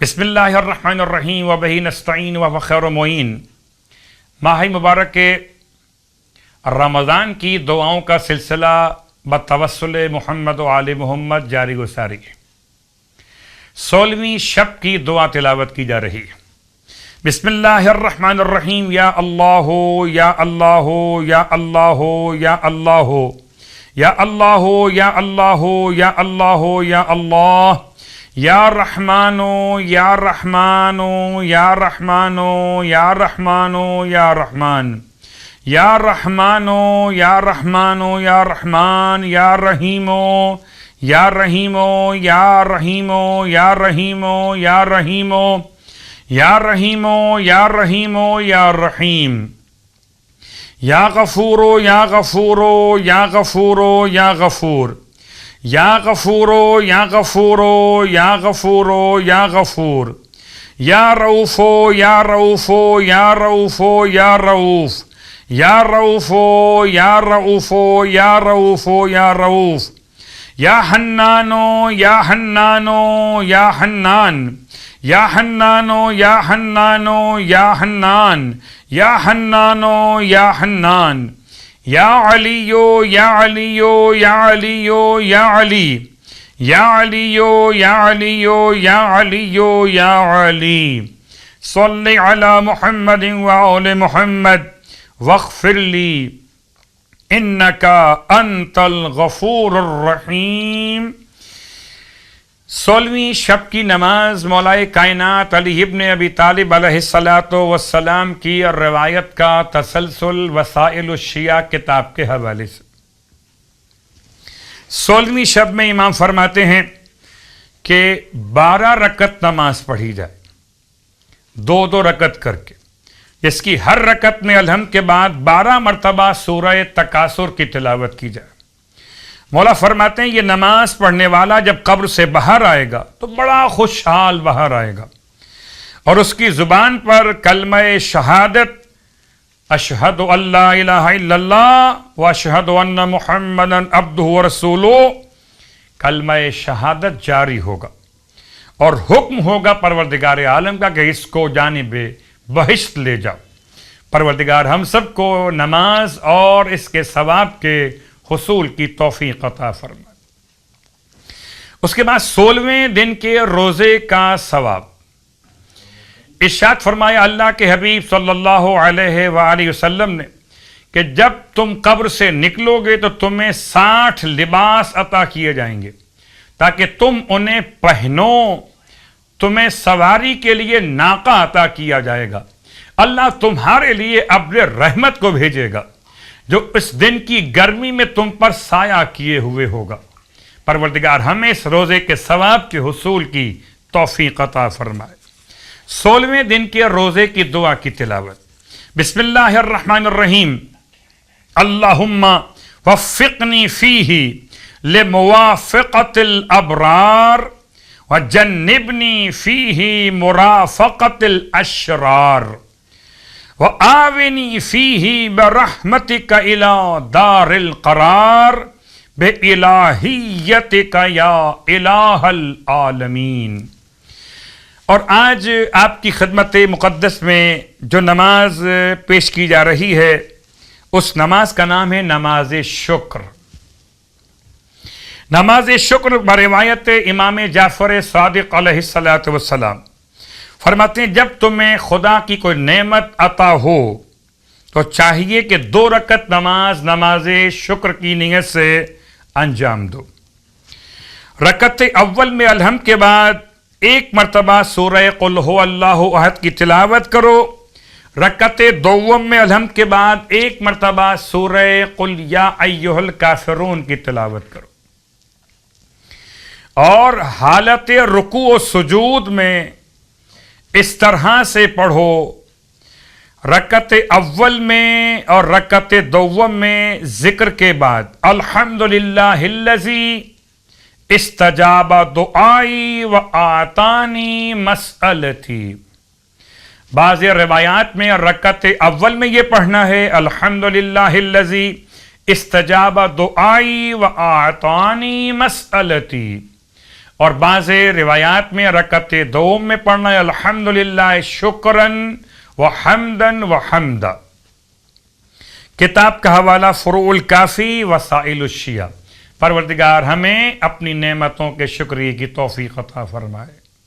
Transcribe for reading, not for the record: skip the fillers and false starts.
بسم اللہ الرحمن الرحیم وبہ نستعین وهو خیر معین۔ ماہ مبارک رمضان کی دعاؤں کا سلسلہ بتوسل محمد و آل محمد جاری و ساری ہے۔ 16ویں شب کی دعا تلاوت کی جا رہی ہے۔ بسم اللہ الرحمن الرحیم۔ یا اللہ یا اللہ یا اللہ یا اللہ یا اللہ یا اللہ یا اللہ یا اللہ یا رحمانو یا رحمانو یا رحمانو یا رحمانو یا رحمان یا رحمانو یا رحمانو یا رحمان یا رحیمو یا رحیمو یا رحیمو یا رحیمو یا رحیمو یا رحیمو یا رحیمو یا رحیم یا غفورو یا غفورو یا غفورو یا غفور یا غفورو یا غفورو یا غفورو یا غفور یا رؤوفو یا رؤوفو یا رؤوفو یا رؤوف یا رؤوفو یا رؤوفو یا رؤوفو یا رؤوف یا حنانو یا حنانو یا حنان یا حنانو یا حنانو یا حنان یا حنانو یا حنان یا علیو یا علیو یا علیو یا علی یا علیو یا علیو یا علیو یا علی صلی علی محمد وآل محمد واغفر لی انکا انت الغفور الرحیم۔ 16ویں شب کی نماز مولائے کائنات علی ابن ابی طالب علیہ السلام کی روایت کا تسلسل وسائل الشیعہ کتاب کے حوالے سے۔ 16ویں شب میں امام فرماتے ہیں کہ 12 رکعت نماز پڑھی جائے، 2 رکعت کر کے، جس کی ہر رکعت میں الحمد کے بعد 12 مرتبہ سورہ تکاثر کی تلاوت کی جائے۔ مولا فرماتے ہیں یہ نماز پڑھنے والا جب قبر سے باہر آئے گا تو بڑا خوشحال باہر آئے گا، اور اس کی زبان پر کلمہ شہادت اشہد ان لا الہ الا اللہ و اشہد ان محمدا عبدہ ورسولہ، کلمہ شہادت جاری ہوگا، اور حکم ہوگا پروردگار عالم کا کہ اس کو جانب بہشت لے جاؤ۔ پروردگار ہم سب کو نماز اور اس کے ثواب کے حصول کی توفیق عطا فرمائے۔ اس کے بعد 16ویں دن کے روزے کا ثواب ارشاد فرمایا اللہ کے حبیب صلی اللہ علیہ وآلہ وسلم نے کہ جب تم قبر سے نکلو گے تو تمہیں 60 لباس عطا کیے جائیں گے تاکہ تم انہیں پہنو، تمہیں سواری کے لیے ناقہ عطا کیا جائے گا، اللہ تمہارے لیے ابر رحمت کو بھیجے گا جو اس دن کی گرمی میں تم پر سایہ کیے ہوئے ہوگا۔ پروردگار ہمیں اس روزے کے ثواب کے حصول کی توفیق عطا فرمائے۔ 16ویں دن کے روزے کی دعا کی تلاوت۔ بسم اللہ الرحمن الرحیم۔ اللہم وفقنی فیہ لموافقت الابرار وجنبنی فیہ مرافقت الاشرار وآونی فیہ برحمتک الی دار القرار بإلہیتک یا الہ العالمین۔ اور آج آپ کی خدمت مقدس میں جو نماز پیش کی جا رہی ہے اس نماز کا نام ہے نماز شکر۔ نماز شکر بروایت امام جعفر صادق علیہ السلام فرماتے ہیں جب تمہیں خدا کی کوئی نعمت عطا ہو تو چاہیے کہ 2 رکعت نماز شکر کی نیت سے انجام دو۔ رکعت اول میں الحمد کے بعد 1 مرتبہ سورہ قل هو اللہ احد کی تلاوت کرو۔ رکعت دوم میں الحمد کے بعد 1 مرتبہ سورہ قل یا ایھا الکافرون کی تلاوت کرو، اور حالت رکوع و سجود میں اس طرح سے پڑھو، رکعت اول میں اور رکعت دوم میں ذکر کے بعد الحمدللہ الذی استجاب دعائی و آتانی مسئلتی۔ بعض روایات میں رکعت اول میں یہ پڑھنا ہے الحمدللہ الذی استجاب دعائی و آتانی مسئلتی، اور بعض روایات میں رکعت دوم میں پڑھنا ہے الحمدللہ شکرن و حمدن و حمدا۔ کتاب کا حوالہ فروع الکافی وسائل الشیعہ۔ پروردگار ہمیں اپنی نعمتوں کے شکریہ کی توفیق عطا فرمائے۔